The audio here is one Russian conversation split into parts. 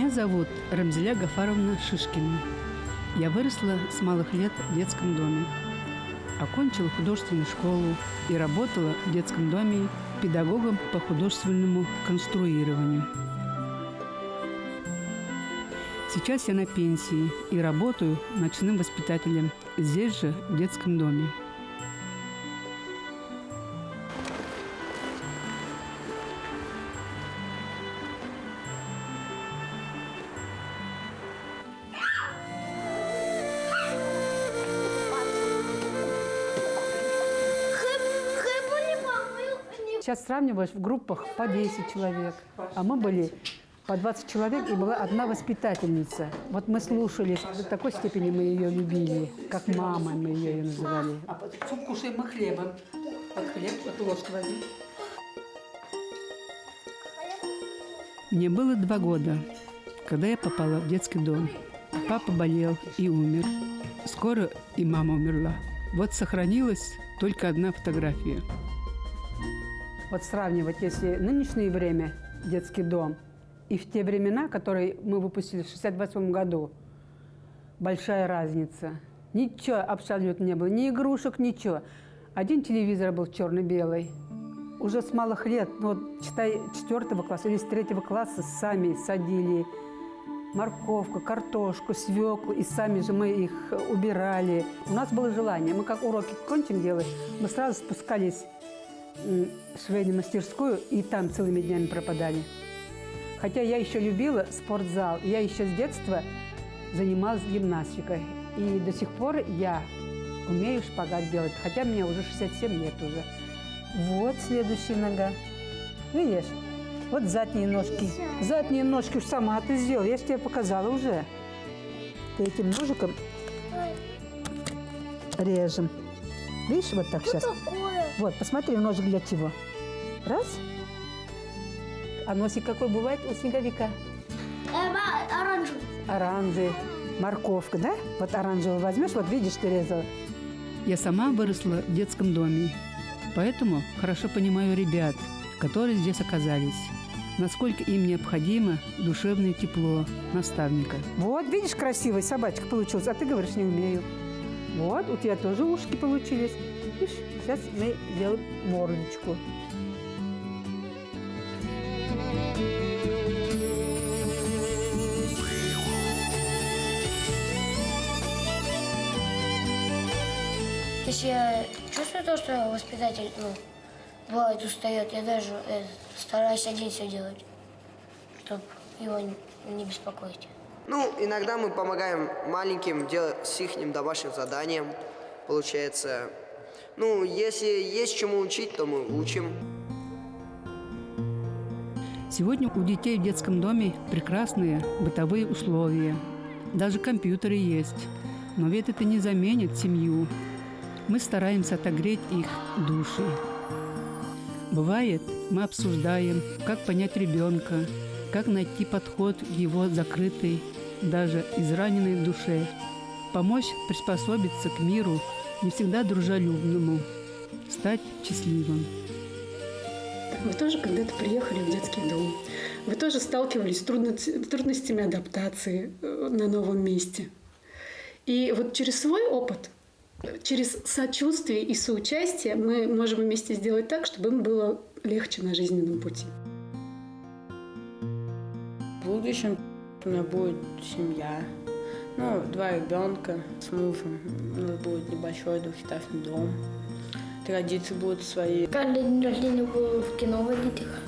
Меня зовут Рамзиля Гафаровна Шишкина. Я выросла с малых лет в детском доме. Окончила художественную школу и работала в детском доме педагогом по художественному конструированию. Сейчас я на пенсии и работаю ночным воспитателем здесь же, в детском доме. Сейчас сравниваешь в группах по 10 человек, а мы были по 20 человек, и была одна воспитательница. Вот мы слушались, до такой степени мы ее любили, как мама мы ее называли. А потом кушаем мы хлебом. Вот хлеб, вот ложку возьми. Мне было 2 года, когда я попала в детский дом. Папа болел и умер. Скоро и мама умерла. Вот сохранилась только одна фотография. Вот сравнивать, если нынешнее время детский дом и в те времена, которые мы выпустили в 1968 году, большая разница. Ничего абсолютно не было, ни игрушек, ничего. Один телевизор был черно-белый. Уже с малых лет, ну вот, считай, 4 класса или с 3 класса сами садили морковку, картошку, свеклу, и сами же мы их убирали. У нас было желание, мы как уроки кончим делать, мы сразу спускались в швейную мастерскую и там целыми днями пропадали. Хотя я еще любила спортзал, я еще с детства занималась гимнастикой. И до сих пор я умею шпагат делать, хотя мне уже 67 лет уже. Вот следующая нога. Видишь? Вот задние ножки. Задние ножки сама ты сделала, я же тебе показала уже. Ты этим ножиком режем. Видишь, вот так сейчас. Вот, посмотри, ножик для чего. Раз. А носик какой бывает у снеговика? Оранжевый. Оранжевый. Морковка, да? Вот оранжевый возьмешь, вот видишь, ты резала. Я сама выросла в детском доме, поэтому хорошо понимаю ребят, которые здесь оказались. Насколько им необходимо душевное тепло наставника. Вот, видишь, красивая собачка получилась, а ты говоришь, не умею. Вот, у тебя тоже ушки получились. Видишь, сейчас мы делаем мордочку. Если я чувствую то, что воспитатель, бывает устает, я даже стараюсь один все делать, чтобы его не беспокоить. Иногда мы помогаем маленьким делать с их домашним заданием, получается. Если есть чему учить, то мы учим. Сегодня у детей в детском доме прекрасные бытовые условия. Даже компьютеры есть. Но ведь это не заменит семью. Мы стараемся отогреть их души. Бывает, мы обсуждаем, как понять ребенка, как найти подход к его закрытой, даже израненной душе, помочь приспособиться к миру не всегда дружелюбному, стать счастливым. Вы тоже когда-то приехали в детский дом. Вы тоже сталкивались с трудностями адаптации на новом месте. И вот через свой опыт, через сочувствие и соучастие мы можем вместе сделать так, чтобы им было легче на жизненном пути. В будущем у меня будет семья, 2 ребенка с мужем. У нас будет небольшой двухэтажный дом. Традиции будут свои. Каждый день рождения буду в кино водить их.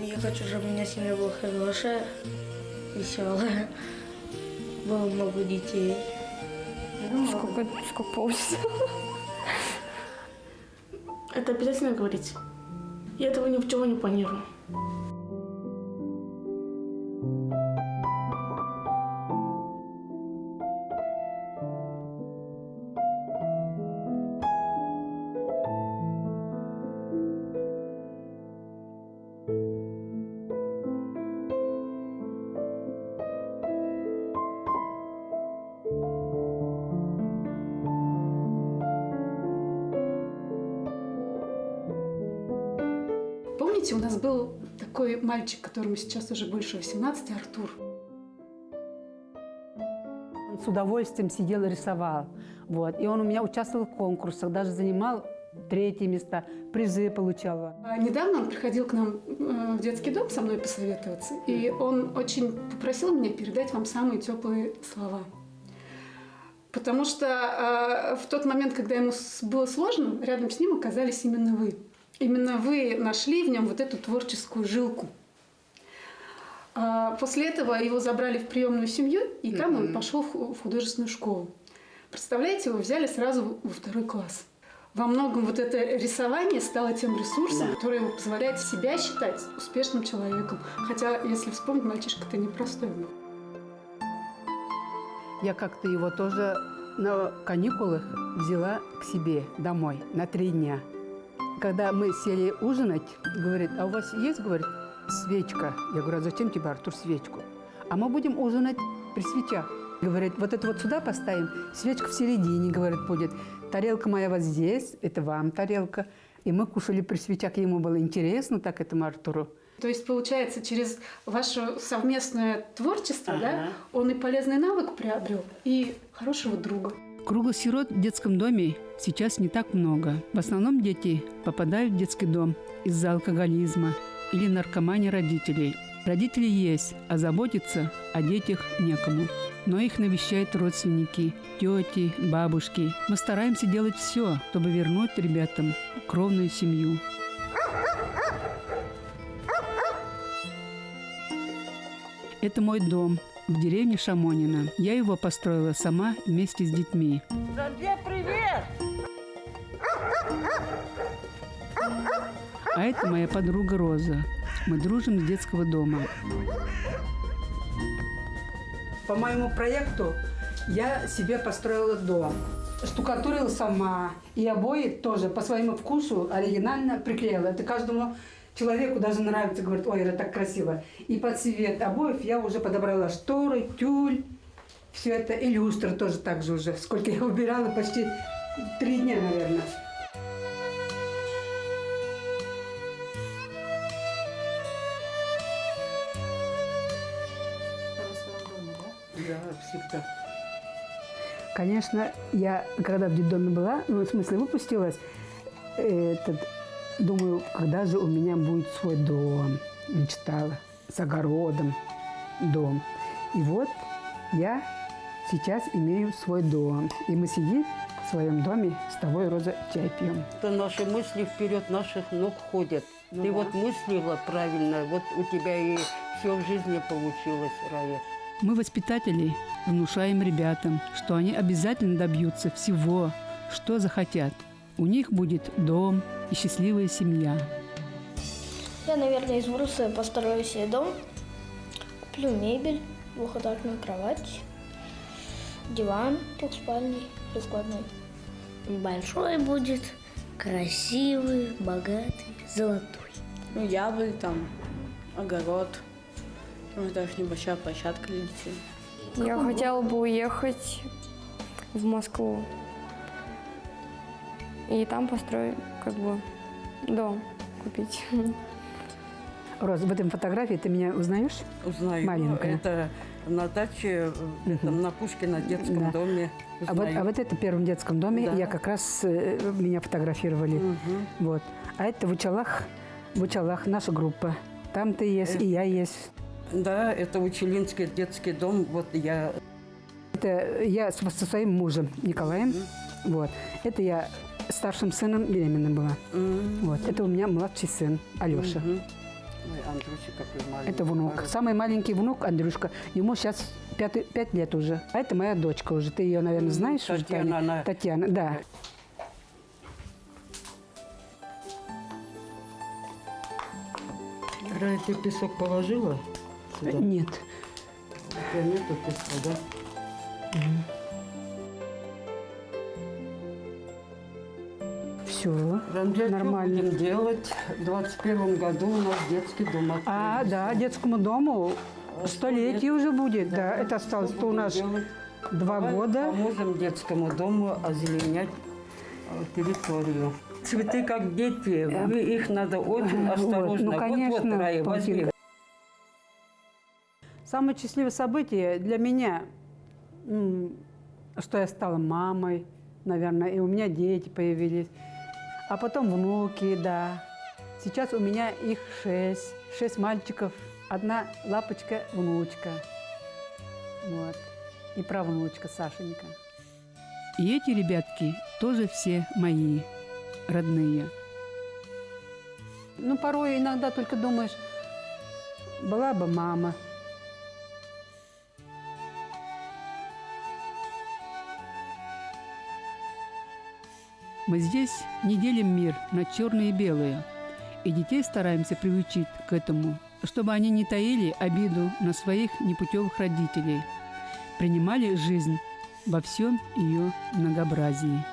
Я хочу, чтобы у меня семья была хорошая, веселая, было много детей. Сколько получится. Это обязательно говорить. Я этого ни в чего не планирую. Помните, у нас был такой мальчик, которому сейчас уже больше 18, Артур. Он с удовольствием сидел и рисовал. Вот. И он у меня участвовал в конкурсах, даже занимал 3-е места, призы получал. Недавно он приходил к нам в детский дом со мной посоветоваться, и он очень попросил меня передать вам самые теплые слова. Потому что в тот момент, когда ему было сложно, рядом с ним оказались именно вы. Именно вы нашли в нем вот эту творческую жилку. После этого его забрали в приемную семью, и там он пошел в художественную школу. Представляете, его взяли сразу во 2 класс. Во многом вот это рисование стало тем ресурсом, который ему позволяет себя считать успешным человеком. Хотя, если вспомнить, мальчишка-то непростой был. Я как-то его тоже на каникулах взяла к себе домой на 3 дня. Когда мы сели ужинать, говорит, а у вас есть, говорит, свечка? Я говорю, а зачем тебе, Артур, свечку? А мы будем ужинать при свечах. Говорит, вот это вот сюда поставим, свечка в середине, говорит, будет. Тарелка моя вот здесь, это вам тарелка. И мы кушали при свечах, ему было интересно так этому Артуру. То есть, получается, через ваше совместное творчество, да, он и полезный навык приобрел, и хорошего друга. Круглосирот в детском доме сейчас не так много. В основном дети попадают в детский дом из-за алкоголизма или наркомании родителей. Родители есть, а заботиться о детях некому. Но их навещают родственники, тети, бабушки. Мы стараемся делать все, чтобы вернуть ребятам кровную семью. Это мой дом в деревне Шамонина. Я его построила сама вместе с детьми. Жанде, привет! А это моя подруга Роза. Мы дружим с детского дома. По моему проекту я себе построила дом. Штукатурила сама. И обои тоже по своему вкусу оригинально приклеила. Это каждому человеку даже нравится. Говорит, ой, это так красиво. И под цвет обоев я уже подобрала шторы, тюль. Все это. И люстры тоже так же уже. Сколько я убирала, почти 3 дня, наверное. Да, всегда. Конечно, я, когда в детдоме была, ну, в смысле, выпустилась, думаю, когда же у меня будет свой дом. Мечтала. С огородом дом. И вот я сейчас имею свой дом. И мы сидим в своем доме с тобой, Роза, чай пьем. Это наши мысли вперед наших ног ходят. Ты вот мыслила правильно, вот у тебя и все в жизни получилось, Рая. Мы, воспитатели, внушаем ребятам, что они обязательно добьются всего, что захотят. У них будет дом и счастливая семья. Я, наверное, из бруса построю себе дом, куплю мебель, двухэтажную кровать, диван трехспальный, раскладной. Большой будет, красивый, богатый, золотой. Ну, яблони там, огород. Может, даже небольшая площадка для детей. Я хотела бы уехать в Москву и там построить, как бы, дом купить. Роза, в этом фотографии ты меня узнаешь? Узнаю. Маленькая. Это на даче, там, на Пушкина детском Да. доме. А вот это в первом детском доме, Да. я как раз меня фотографировали. Вот. А это в Учалах наша группа. Там ты есть, и я есть. Да, это Учелинский детский дом. Вот я... Это я со своим мужем Николаем. Вот. Это я старшим сыном беременна была. Вот. Это у меня младший сын Алеша. Ой, Андрюша какой маленький. Это внук. Самый маленький внук Андрюшка. Ему сейчас 5 лет уже. А это моя дочка уже. Ты ее, наверное, знаешь уже, Татьяна, Таня? она- Татьяна, да. Рая, ты песок положила сюда? Нет. У тебя нету песка, да? Все. Рамзя, Нормально. что будем делать? В 21 году у нас детский дом открылся. А, да, детскому дому столетие уже будет. Да, это осталось Что у нас будем делать? 2 Давай года. поможем детскому дому озеленять территорию. Цветы как дети, их надо очень осторожно. Ну, конечно, Рая, возьми. Самое счастливое событие для меня, что я стала мамой, наверное, и у меня дети появились. А потом внуки, да. Сейчас у меня их 6. 6 мальчиков, 1 лапочка-внучка. Вот. И правнучка Сашенька. И эти ребятки тоже все мои, родные. Ну, порой иногда только думаешь, была бы мама. Мы здесь не делим мир на черные и белые, и детей стараемся приучить к этому, чтобы они не таили обиду на своих непутевых родителей, принимали жизнь во всем ее многообразии.